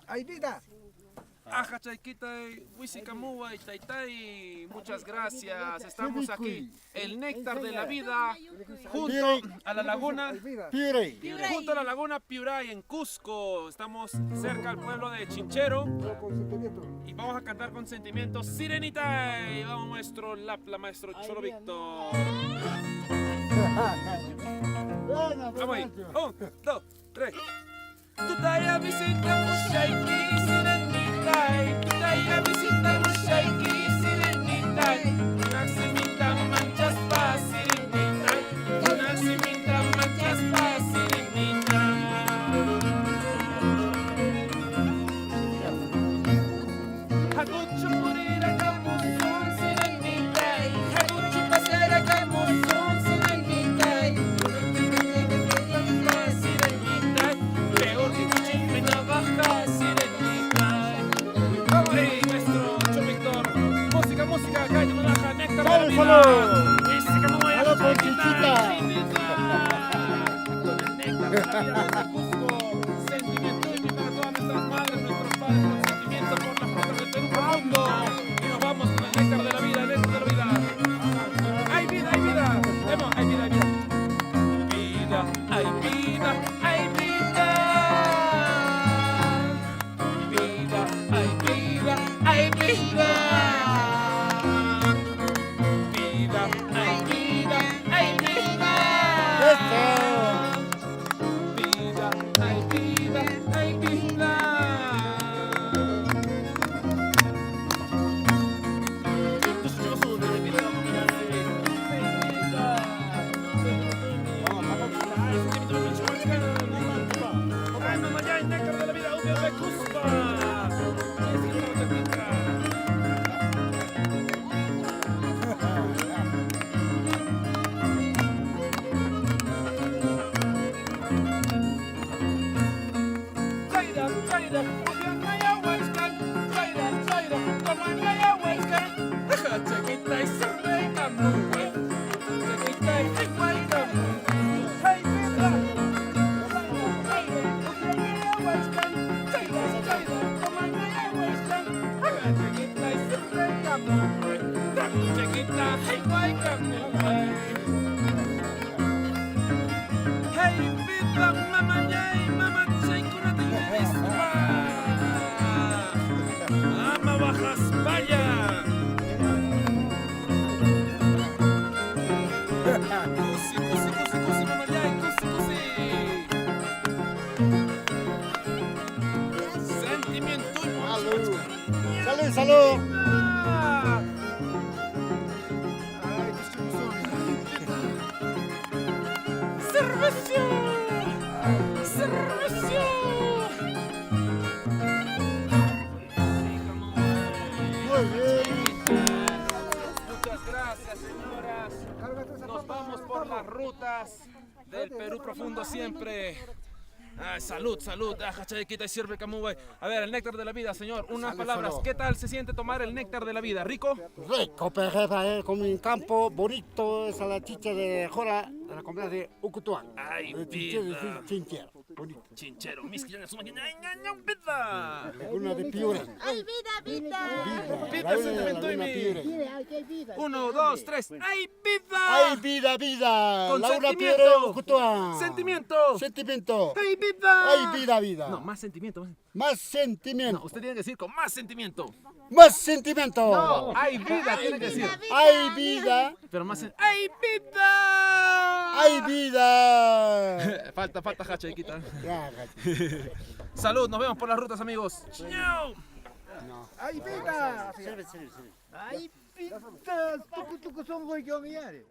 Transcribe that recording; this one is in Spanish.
hay vida. Aja Chayquita, Huisicamuay, Taytay, muchas gracias. Estamos aquí, el néctar de la vida, junto a la laguna Piurey. Junto a la laguna Piuray en Cusco. Estamos cerca al pueblo de Chinchero y vamos a cantar con sentimientos Sirenita. Y vamos maestro Lapla, maestro Cholo Víctor. Vamos ahí. 1, 2, 3. Tutaya visita Mushaiki Sirenita. Tutaya visita Mushaiki Sirenita. Naximita manchas pa Sirenita. Naximita manchas pa Sirenita. Haguchu purira kamusun Sirenita. Haguchu pasera kamusun Sirenita. Sirenita. Peor que cuchillo navaja Sirenita. Vamos ahí, maestro Cholo Víctor. Música, música, calle Monaja, néctar de la vida. Música, no voy a Salud, Conchichita. Con el néctar de la vida desde Cusco. Sentimiento y para todas nuestras madres, nuestros padres, con sentimiento por las frutas del Perú profundo. Y nos vamos con el néctar de la vida, el néctar de la vida. ¡Hay vida, hay vida! Vemos, hay vida, hay vida. Vida, hay vida, hay vida. Vida, hay vida, hay vida. Vida, hay vida, hay vida. Vida, hay vida, hay vida. Salud, salud. ¡Servicio! ¡Servicio! Muy bien. Muchas gracias, señoras. Nos vamos por las rutas del Perú profundo siempre. Ay, salud, salud. Chayquita y sirve Camubay. A ver, el néctar de la vida, señor. Unas palabras. ¿Qué tal se siente tomar el néctar de la vida? ¿Rico? Rico, perrera, con un campo bonito, esa la chicha de Jora, de la comunidad de Ucutuán. Ay, Chinchero, Chinchero, bonito. Chinchero, mis quillanes, vida. Laguna de Piure. ¡Ay, vida, vida! Vida, sentimiento y mi. Piure. 1, 2, 3. ¡Ay, vida! ¡Ay, vida, vida! Con Laura sentimiento. Piure, Ucutuán. Sentimiento. Sentimiento. ¡Ay, vida! ¡Ay, vida, vida! No, más sentimiento. Más sentimiento. No, usted tiene que decir con más sentimiento. Más sentimiento. No, hay vida, tiene que decir. ¡Ay, vida! Pero más. ¡Ay, vida! ¡Ay, vida! Falta, Chayquita. Ya, gato. Salud, nos vemos por las rutas, amigos. ¡Chau! ¡Ay, vida! ¡Ay, vida! ¡Tucu, tucu, son, voy yo, mire!